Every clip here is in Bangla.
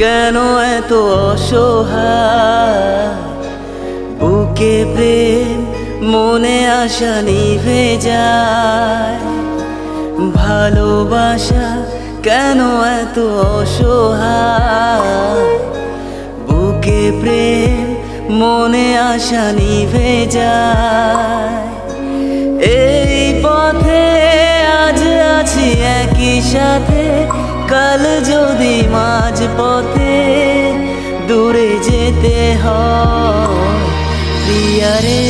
কেন এত অসহায়, বুকে প্রেম মনে আশা নিভে যায়। ভালোবাসা কেন এত অসহায়, বুকে প্রেম মনে আশা নিভে যায়। এই পথে আজ আছি একই সাথে, কাল যদি মাঝ পথে দূরে যেতে হয়। প্রিয়ারে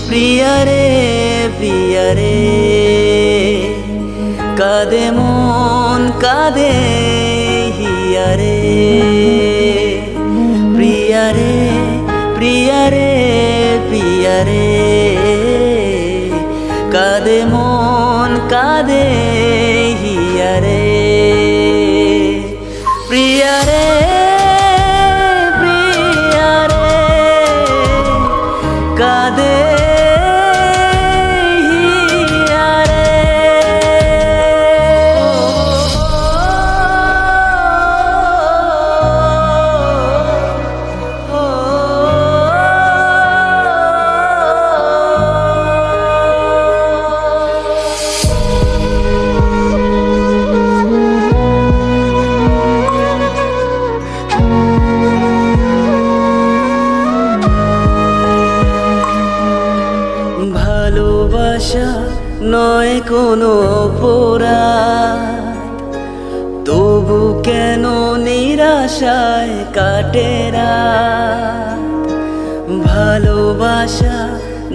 প্রিয়ারে প্রিয়ারে, কাঁদে মন কাঁদে হিয়ারে। প্রিয়ারে প্রিয়ারে প্রিয়ারে, কাঁদে মন কাঁদে হিয়ারে। প্রিয়ারে প্রিয়ারে, কাঁদে হিয়ারে। ভালোবাসা নয় কোনো অপরাধ, তবু কেন নিরাশায় কাটে রাত। ভালোবাসা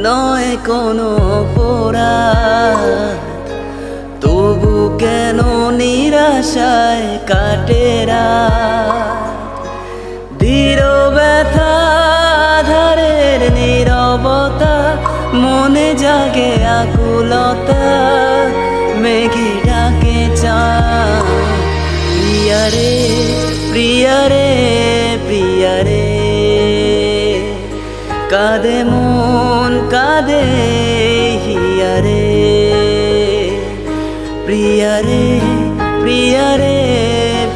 নয় কোনো অপরাধ, তবু কেন নিরাশায় কাটে রাত। দৃঢ় ব্যথা ধারের নীরবতা, মনে জাগে আকুলতা, মেঘে ডাকে চাঁদ। প্রিয়ারে প্রিয়ারে প্রিয়ারে, কাঁদে মন কাঁদে হিয়ারে। প্রিয়ারে প্রিয়ারে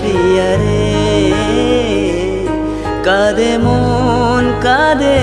প্রিয়ারে, কাঁদে মন কাঁদে